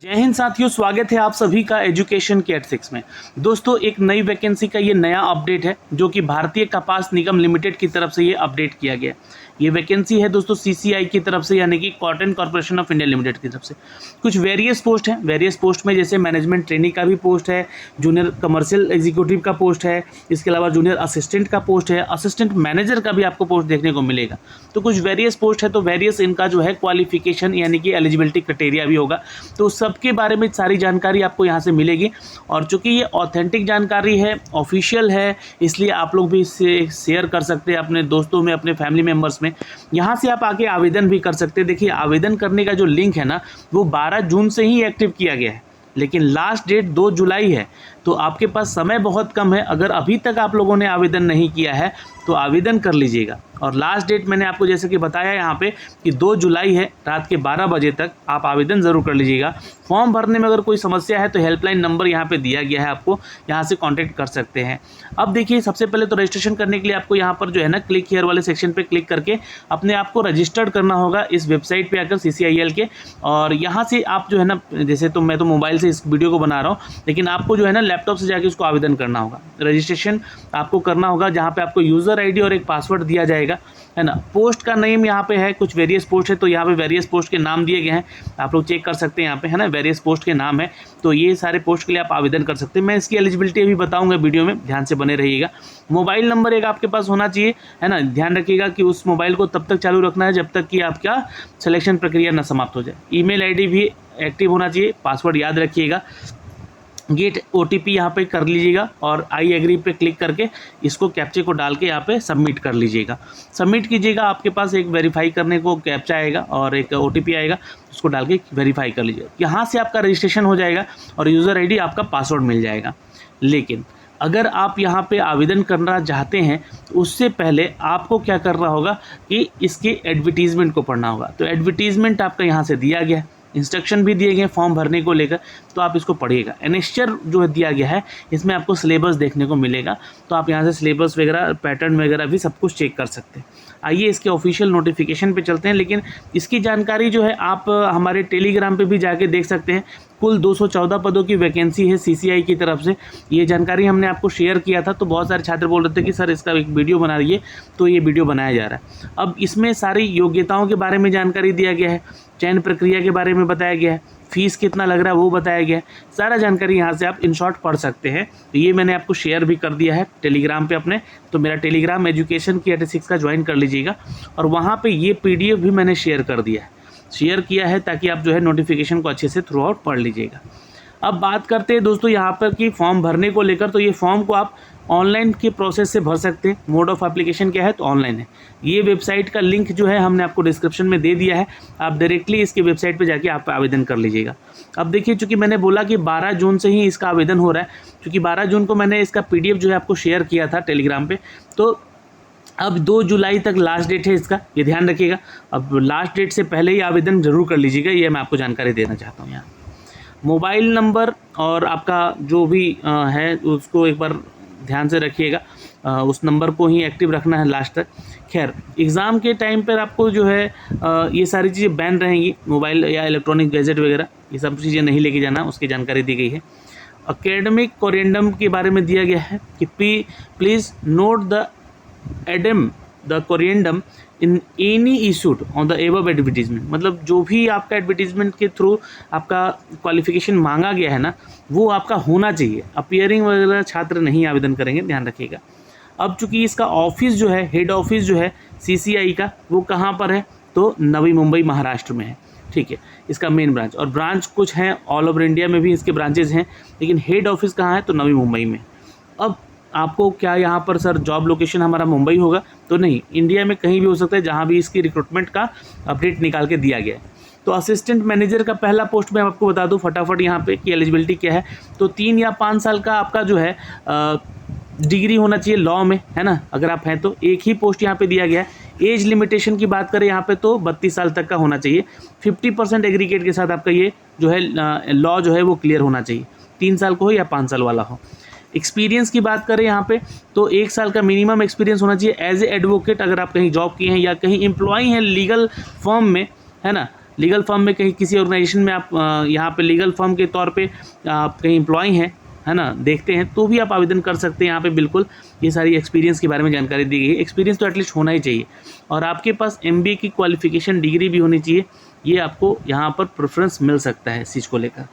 जय हिंद साथियों, स्वागत है आप सभी का एजुकेशन के एट6 में। दोस्तों, एक नई वैकेंसी का ये नया अपडेट है जो कि भारतीय कपास निगम लिमिटेड की तरफ से ये अपडेट किया गया। ये वैकेंसी है दोस्तों सीसीआई की तरफ से, यानी कि cotton corporation of India limited की तरफ से। कुछ वेरियस पोस्ट हैं। वेरियस पोस्ट में जैसे मैनेजमेंट ट्रेनी का भी पोस्ट है, जूनियर कमर्शियल एग्जीक्यूटिव का पोस्ट है, इसके अलावा जूनियर असिस्टेंट का पोस्ट है, असिस्टेंट मैनेजर का भी आपको पोस्ट देखने को मिलेगा। तो कुछ वेरियस पोस्ट है, तो वेरियस इनका जो है क्वालिफिकेशन यानी कि एलिजिबिलिटी क्राइटेरिया भी होगा। तो सबके बारे में सारी जानकारी आपको यहाँ से मिलेगी। और चूंकि ये ऑथेंटिक जानकारी है, ऑफिशियल है, इसलिए आप लोग भी इससे शेयर कर सकते हैं अपने दोस्तों में, अपने फैमिली मेम्बर्स में। यहाँ से आप आके आवेदन भी कर सकते हैं। देखिए, आवेदन करने का जो लिंक है ना, वो 12 जून से ही एक्टिव किया गया है, लेकिन लास्ट डेट 2 जुलाई है। तो आपके पास समय बहुत कम है। अगर अभी तक आप लोगों ने आवेदन नहीं किया है तो आवेदन कर लीजिएगा। और लास्ट डेट मैंने आपको जैसे कि बताया यहाँ पे कि 2 जुलाई है, रात के 12 बजे तक आप आवेदन ज़रूर कर लीजिएगा। फॉर्म भरने में अगर कोई समस्या है तो हेल्पलाइन नंबर यहाँ पे दिया गया है, आपको यहाँ से कांटेक्ट कर सकते हैं। अब देखिए, सबसे पहले तो रजिस्ट्रेशन करने के लिए आपको यहाँ पर जो है ना, क्लिक हियर वाले सेक्शन पे क्लिक करके अपने आप को रजिस्टर्ड करना होगा इस वेबसाइट पे आकर, CCIL के। और यहाँ से आप जो है ना, जैसे तो मैं तो मोबाइल से इस वीडियो को बना रहा हूँ, लेकिन आपको जो है ना लैपटॉप से जाके उसको आवेदन करना होगा। रजिस्ट्रेशन आपको करना होगा, जहाँ पे आपको यूज़र ID और एक पासवर्ड दिया जाएगा, है ना। पोस्ट का नेम यहाँ पे है, कुछ वेरियस पोस्ट है तो यहाँ पे वेरियस पोस्ट के नाम दिए गए हैं, आप लोग चेक कर सकते हैं यहाँ पे, है ना। वेरियस पोस्ट के नाम है, तो ये सारे पोस्ट के लिए आप आवेदन कर सकते हैं। मैं इसकी एलिजिबिलिटी अभी बताऊंगा वीडियो में, ध्यान से बने रहिएगा। मोबाइल नंबर एक आपके पास होना चाहिए, है ना। ध्यान रखिएगा कि उस मोबाइल को तब तक चालू रखना है जब तक कि आपका सिलेक्शन प्रक्रिया न समाप्त हो जाए। ईमेल ID भी एक्टिव होना चाहिए, पासवर्ड याद रखिएगा। गेट OTP यहाँ पे कर लीजिएगा और आई एग्री पे क्लिक करके इसको कैप्चे को डाल के यहाँ पे सबमिट कर लीजिएगा। सबमिट कीजिएगा, आपके पास एक वेरीफाई करने को कैप्चा आएगा और एक OTP आएगा, उसको डाल के वेरीफाई कर लीजिएगा। यहाँ से आपका रजिस्ट्रेशन हो जाएगा और यूज़र ID आपका पासवर्ड मिल जाएगा। लेकिन अगर आप यहाँ पे आवेदन करना चाहते हैं तो उससे पहले आपको क्या करना होगा कि इसके एडवर्टीज़मेंट को पढ़ना होगा। तो एडवर्टीज़मेंट आपका यहाँ से दिया गया है, इंस्ट्रक्शन भी दिए गए फॉर्म भरने को लेकर, तो आप इसको पढ़िएगा। एनेक्स्चर जो दिया गया है, इसमें आपको सिलेबस देखने को मिलेगा, तो आप यहाँ से सिलेबस वगैरह, पैटर्न वगैरह भी सब कुछ चेक कर सकते हैं। आइए इसके ऑफिशियल नोटिफिकेशन पे चलते हैं। लेकिन इसकी जानकारी जो है आप हमारे टेलीग्राम पे भी जाके देख सकते हैं। कुल 214 पदों की वैकेंसी है CCI की तरफ से। ये जानकारी हमने आपको शेयर किया था, तो बहुत सारे छात्र बोल रहे थे कि सर इसका एक वीडियो बना रही है, तो ये वीडियो बनाया जा रहा है। अब इसमें सारी योग्यताओं के बारे में जानकारी दिया गया है, चयन प्रक्रिया के बारे में बताया गया है, फीस कितना लग रहा है वो बताया गया है। सारा जानकारी यहाँ से आप इन शॉर्ट पढ़ सकते हैं। तो ये मैंने आपको शेयर भी कर दिया है टेलीग्राम पे अपने, तो मेरा टेलीग्राम एजुकेशन की एट6 का ज्वाइन कर लीजिएगा। और वहाँ पे ये PDF भी मैंने शेयर कर दिया है, शेयर किया है, ताकि आप जो है नोटिफिकेशन को अच्छे से थ्रू आउट पढ़ लीजिएगा। अब बात करते हैं दोस्तों यहाँ पर कि फॉर्म भरने को लेकर। तो ये फॉर्म को आप ऑनलाइन के प्रोसेस से भर सकते हैं। मोड ऑफ एप्लीकेशन क्या है, तो ऑनलाइन है। ये वेबसाइट का लिंक जो है हमने आपको डिस्क्रिप्शन में दे दिया है, आप डायरेक्टली इसके वेबसाइट पे जाके आप आवेदन कर लीजिएगा। अब देखिए, चूंकि मैंने बोला कि 12 जून से ही इसका आवेदन हो रहा है, क्योंकि 12 जून को मैंने इसका PDF जो है आपको शेयर किया था टेलीग्राम पे, तो अब 2 जुलाई तक लास्ट डेट है इसका, ये ध्यान रखिएगा। अब लास्ट डेट से पहले ही आवेदन जरूर कर लीजिएगा, ये मैं आपको जानकारी देना चाहता हूँ। यहाँ मोबाइल नंबर और आपका जो भी है उसको एक बार ध्यान से रखिएगा, उस नंबर को ही एक्टिव रखना है लास्ट तक। खैर, एग्ज़ाम के टाइम पर आपको जो है ये सारी चीज़ें बैन रहेंगी, मोबाइल या इलेक्ट्रॉनिक गैजेट वगैरह ये सब चीज़ें नहीं लेके जाना, उसकी जानकारी दी गई है। एकेडमिक कोरेंडम के बारे में दिया गया है कि please note the corundum in any issued on the above advertisement. मतलब जो भी आपका एडवर्टीजमेंट के थ्रू आपका क्वालिफिकेशन मांगा गया है ना, वो आपका होना चाहिए। अपीयरिंग वगैरह छात्र नहीं आवेदन करेंगे, ध्यान रखिएगा। अब चूंकि इसका ऑफिस जो है, हेड ऑफिस जो है CCI का, वो कहाँ पर है, तो नवी मुंबई महाराष्ट्र में है। ठीक है, इसका मेन ब्रांच, और ब्रांच कुछ हैं ऑल ओवर इंडिया में भी इसके ब्रांचेज हैं, लेकिन हेड ऑफिस कहाँ है, तो नवी मुंबई में। अब आपको क्या यहाँ पर सर जॉब लोकेशन हमारा मुंबई होगा, तो नहीं, इंडिया में कहीं भी हो सकता है जहाँ भी इसकी रिक्रूटमेंट का अपडेट निकाल के दिया गया है। तो असिस्टेंट मैनेजर का पहला पोस्ट मैं आपको बता दूं फटाफट यहाँ पे कि एलिजिबिलिटी क्या है। तो 3 या 5 साल का आपका जो है डिग्री होना चाहिए लॉ में, है ना, अगर आप हैं तो। एक ही पोस्ट यहाँ पे दिया गया है। एज लिमिटेशन की बात करें यहाँ पे तो 32 साल तक का होना चाहिए। 50% एग्रीगेट के साथ आपका ये जो है लॉ जो है वो क्लियर होना चाहिए, 3 साल का हो या 5 साल वाला हो। एक्सपीरियंस की बात करें यहाँ पे तो 1 साल का मिनिमम एक्सपीरियंस होना चाहिए एज ए एडवोकेट, अगर आप कहीं जॉब किए हैं या कहीं एम्प्लॉई हैं लीगल फर्म में, है ना, लीगल फर्म में कहीं किसी ऑर्गेनाइजेशन में आप यहाँ पे लीगल फर्म के तौर पे आप कहीं एम्प्लॉय हैं, है ना, देखते हैं, तो भी आप आवेदन कर सकते हैं। यहाँ पे बिल्कुल ये सारी एक्सपीरियंस के बारे में जानकारी दी गई है। एक्सपीरियंस तो एटलीस्ट होना ही चाहिए और आपके पास MBA की क्वालिफिकेशन डिग्री भी होनी चाहिए। ये आपको यहाँ पर प्रेफरेंस मिल सकता है इस चीज़ को लेकर।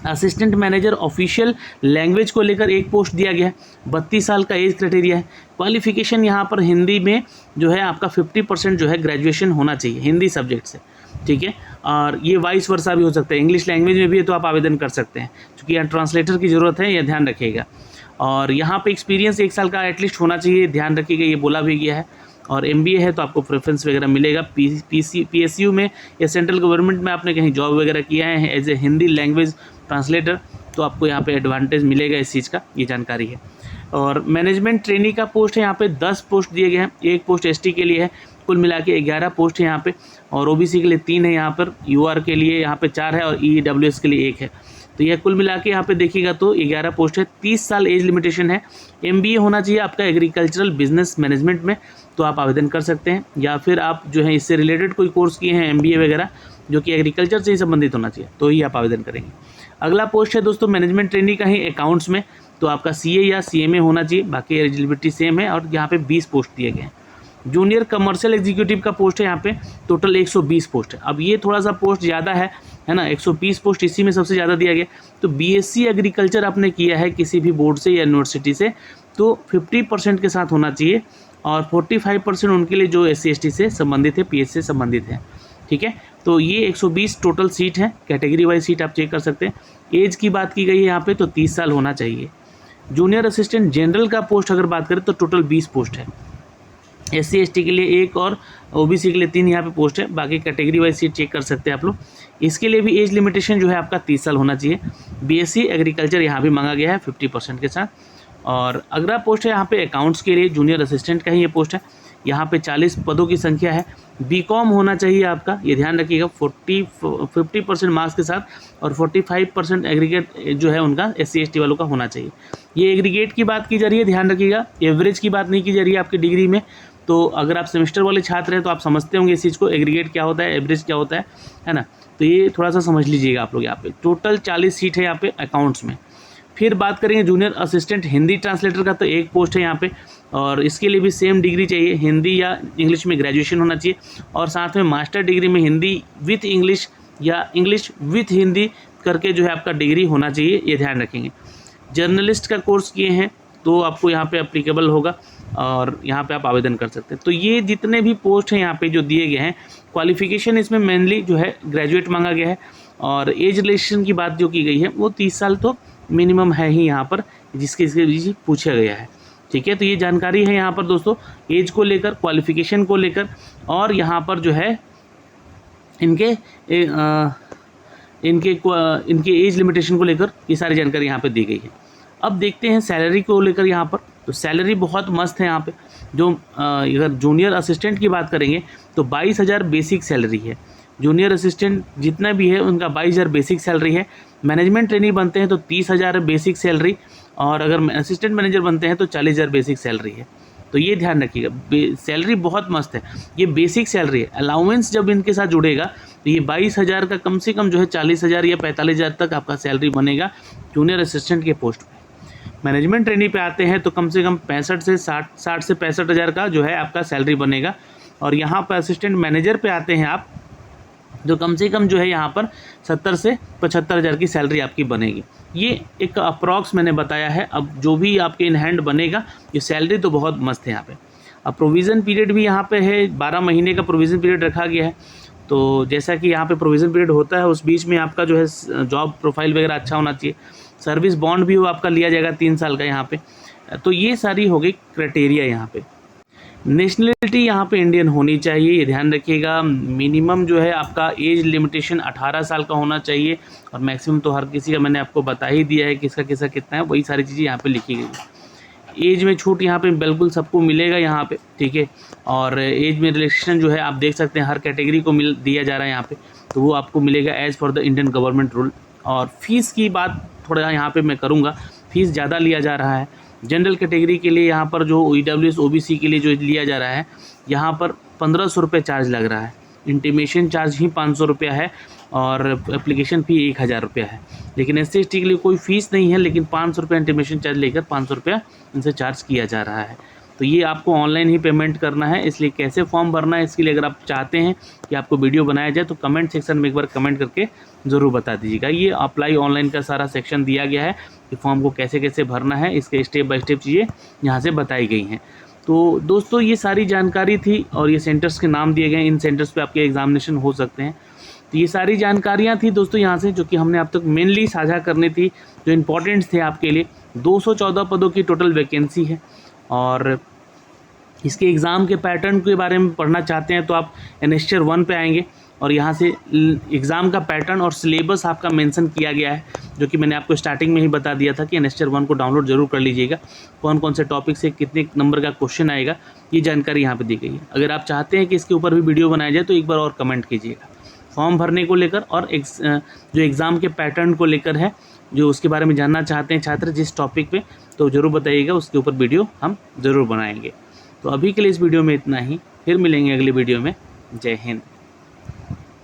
असिस्टेंट मैनेजर ऑफिशियल लैंग्वेज को लेकर एक पोस्ट दिया गया है। 32 साल का एज क्राइटेरिया है। क्वालिफिकेशन यहाँ पर हिंदी में जो है आपका 50% जो है ग्रेजुएशन होना चाहिए हिंदी सब्जेक्ट से, ठीक है। और ये वाइस वर्सा भी हो सकता है, इंग्लिश लैंग्वेज में भी है तो आप आवेदन कर सकते हैं, क्योंकि यहाँ ट्रांसलेटर की ज़रूरत है, यह ध्यान रखिएगा। और यहाँ पे एक्सपीरियंस 1 साल का एटलीस्ट होना चाहिए, ध्यान रखिएगा, ये बोला भी गया है। और MBA है तो आपको प्रेफरेंस वगैरह मिलेगा। PSU में या सेंट्रल गवर्नमेंट में आपने कहीं जॉब वगैरह किया है as a Hindi language translator, तो आपको यहाँ पे एडवांटेज मिलेगा इस चीज़ का, ये जानकारी है। और मैनेजमेंट ट्रेनी का पोस्ट है यहाँ पे 10 पोस्ट दिए गए हैं। एक पोस्ट ST के लिए है, कुल मिला के 11 पोस्ट है यहाँ पे। और OBC के लिए 3 है यहाँ पर, UR के लिए यहाँ पे 4 है और EWS के लिए 1 है। तो यह कुल मिला के यहाँ पे देखिएगा तो 11 पोस्ट है। 30 साल एज लिमिटेशन है। MBA होना चाहिए आपका एग्रीकल्चरल बिजनेस मैनेजमेंट में, तो आप आवेदन कर सकते हैं। या फिर आप जो है इससे रिलेटेड कोई कोर्स किए हैं MBA वगैरह जो कि एग्रीकल्चर से ही संबंधित होना चाहिए, तो ही आप आवेदन करेंगे। अगला पोस्ट है दोस्तों मैनेजमेंट ट्रेनी का ही अकाउंट्स में, तो आपका CA या CMA होना चाहिए, बाकी एलिजिबिलिटी सेम है। और यहाँ पे 20 पोस्ट दिए गए हैं। जूनियर कमर्शियल एग्जीक्यूटिव का पोस्ट है यहाँ पे, टोटल 120 पोस्ट है। अब ये थोड़ा सा पोस्ट ज़्यादा है ना, 120 पोस्ट इसी में सबसे ज़्यादा दिया गया। तो BSc एग्रीकल्चर आपने किया है किसी भी बोर्ड से या यूनिवर्सिटी से, तो 50% के साथ होना चाहिए। और 45% उनके लिए जो SC ST से संबंधित है, PH से संबंधित है, ठीक है। तो ये 120 टोटल सीट है, कैटेगरी वाइज सीट आप चेक कर सकते हैं। एज की बात की गई है यहाँ पे, तो 30 साल होना चाहिए। जूनियर असिस्टेंट जनरल का पोस्ट अगर बात करें तो टोटल 20 पोस्ट है। SC ST के लिए 1 और OBC के लिए 3 यहाँ पे पोस्ट है, बाकी कैटेगरी वाइज सीट चेक कर सकते हैं आप लोग। इसके लिए भी एज लिमिटेशन जो है आपका 30 साल होना चाहिए। BSc एग्रीकल्चर यहाँ भी मांगा गया है 50% के साथ। और अगला पोस्ट है यहाँ पे अकाउंट्स के लिए, जूनियर असिस्टेंट का ही ये पोस्ट है। यहाँ पे 40 पदों की संख्या है। BCom होना चाहिए आपका, ये ध्यान रखिएगा, 50% मार्क्स के साथ। और 45% एग्रीगेट जो है उनका SC ST वालों का होना चाहिए। ये एग्रीगेट की बात की जा रही है, ध्यान रखिएगा, एवरेज की बात नहीं की जा रही है आपकी डिग्री में। तो अगर आप सेमेस्टर वाले छात्र हैं तो आप समझते होंगे इस चीज़ को, एग्रीगेट क्या होता है, एवरेज क्या होता है ना। तो ये थोड़ा सा समझ लीजिएगा आप लोग। यहाँ पे टोटल 40 सीट है यहाँ पे अकाउंट्स में। फिर बात करेंगे जूनियर असिस्टेंट हिंदी ट्रांसलेटर का, तो 1 पोस्ट है यहाँ पे। और इसके लिए भी सेम डिग्री चाहिए, हिंदी या इंग्लिश में ग्रेजुएशन होना चाहिए। और साथ में मास्टर डिग्री में हिंदी विथ इंग्लिश या इंग्लिश विथ हिंदी करके जो है आपका डिग्री होना चाहिए, ये ध्यान रखेंगे। जर्नलिस्ट का कोर्स किए हैं तो आपको यहाँ पे अप्लीकेबल होगा और यहाँ पे आप आवेदन कर सकते हैं। तो ये जितने भी पोस्ट हैं यहाँ पे जो दिए गए हैं, क्वालिफिकेशन इसमें मेनली जो है ग्रेजुएट मांगा गया है। और एज रिलेशन की बात जो की गई है वो 30 साल तो मिनिमम है ही यहाँ पर, जिसके पूछा गया है, ठीक है। तो ये जानकारी है यहाँ पर दोस्तों, एज को लेकर, क्वालिफिकेशन को लेकर, और यहाँ पर जो है इनके एज लिमिटेशन को लेकर ये सारी जानकारी यहाँ पे दी गई है। अब देखते हैं सैलरी को लेकर यहाँ पर। तो सैलरी बहुत मस्त है यहाँ पे। जो अगर जूनियर असिस्टेंट की बात करेंगे तो 22,000 बेसिक सैलरी है। जूनियर असिस्टेंट जितना भी है उनका 22,000 बेसिक सैलरी है। मैनेजमेंट ट्रेनी बनते हैं तो 30,000 बेसिक सैलरी, और अगर असिस्टेंट मैनेजर बनते हैं तो 40,000 बेसिक सैलरी है। तो ये ध्यान रखिएगा, सैलरी बहुत मस्त है, ये बेसिक सैलरी है। अलाउंस जब इनके साथ जुड़ेगा तो ये 22,000 का कम से कम जो है 40,000 या 45,000 तक आपका सैलरी बनेगा जूनियर असिस्टेंट के पोस्ट पे। मैनेजमेंट ट्रेनी पे आते हैं तो कम से कम 60 से 65,000 का जो है आपका सैलरी बनेगा। और यहाँ पर असिस्टेंट मैनेजर पे आते हैं आप, जो कम से कम जो है यहाँ पर 70 से 75,000 की सैलरी आपकी बनेगी। ये एक अप्रॉक्स मैंने बताया है, अब जो भी आपके इन हैंड बनेगा, ये सैलरी तो बहुत मस्त है यहाँ पे। अब प्रोविज़न पीरियड भी यहाँ पे है, 12 महीने का प्रोविज़न पीरियड रखा गया है। तो जैसा कि यहाँ पे प्रोविज़न पीरियड होता है, उस बीच में आपका जो है जॉब प्रोफाइल वगैरह अच्छा होना चाहिए। सर्विस बॉन्ड भी वो आपका लिया जाएगा 3 साल का यहाँ पे। तो ये सारी हो गई क्राइटेरिया यहाँ पे। नेशनलिटी यहाँ पे इंडियन होनी चाहिए, ये ध्यान रखिएगा। मिनिमम जो है आपका एज लिमिटेशन 18 साल का होना चाहिए, और मैक्सिमम तो हर किसी का मैंने आपको बता ही दिया है किसका किसका कितना है, वही सारी चीज़ें यहाँ पे लिखी गई है। एज में छूट यहाँ पे बिल्कुल सबको मिलेगा यहाँ पे, ठीक है। और एज में रिलैक्सेशन जो है आप देख सकते हैं हर कैटेगरी को दिया जा रहा है यहाँ पे, तो वो आपको मिलेगा as for the Indian government rule. और फीस की बात थोड़ा यहाँ पे मैं करूँगा, फ़ीस ज़्यादा लिया जा रहा है। जनरल कैटेगरी के लिए यहाँ पर जो EWS OBC के लिए जो लिया जा रहा है, यहाँ पर 1,500 रुपये चार्ज लग रहा है। इंटीमेशन चार्ज ही 500 रुपया है और एप्लीकेशन फ़ी 1000 रुपया है। लेकिन SC/ST के लिए कोई फ़ीस नहीं है, लेकिन 500 रुपया इंटीमेशन चार्ज लेकर 500 रुपया इनसे चार्ज किया जा रहा है। तो ये आपको ऑनलाइन ही पेमेंट करना है, इसलिए कैसे फॉर्म भरना है इसके लिए अगर आप चाहते हैं कि आपको वीडियो बनाया जाए तो कमेंट सेक्शन में एक बार कमेंट करके ज़रूर बता दीजिएगा। ये अप्लाई ऑनलाइन का सारा सेक्शन दिया गया है कि फॉर्म को कैसे कैसे भरना है, इसके स्टेप बाय स्टेप चीज़ें यहाँ से बताई गई हैं। तो दोस्तों ये सारी जानकारी थी और ये सेंटर्स के नाम दिए गए हैं, इन सेंटर्स पे आपके एग्जामिनेशन हो सकते हैं। तो ये सारी जानकारियाँ थी दोस्तों यहाँ से, जो कि हमने अब तक मेनली साझा करनी थी, जो इम्पोर्टेंट्स थे आपके लिए। 214 पदों की टोटल वैकेंसी है और इसके एग्ज़ाम के पैटर्न के बारे में पढ़ना चाहते हैं तो आप एनेस्टर 1 पे आएंगे और यहाँ से एग्ज़ाम का पैटर्न और सिलेबस आपका मेंशन किया गया है, जो कि मैंने आपको स्टार्टिंग में ही बता दिया था कि एनेस्टर 1 को डाउनलोड जरूर कर लीजिएगा। कौन कौन से टॉपिक से कितने नंबर का क्वेश्चन आएगा ये जानकारी यहाँ पे दी गई है। अगर आप चाहते हैं कि इसके ऊपर भी वीडियो बनाया जाए तो एक बार और कमेंट कीजिएगा। फॉर्म भरने को लेकर और जो एग्ज़ाम के पैटर्न को लेकर है, जो उसके बारे में जानना चाहते हैं छात्र जिस टॉपिक पे, तो ज़रूर बताइएगा, उसके ऊपर वीडियो हम ज़रूर बनाएंगे। तो अभी के लिए इस वीडियो में इतना ही, फिर मिलेंगे अगली वीडियो में। जय हिंद।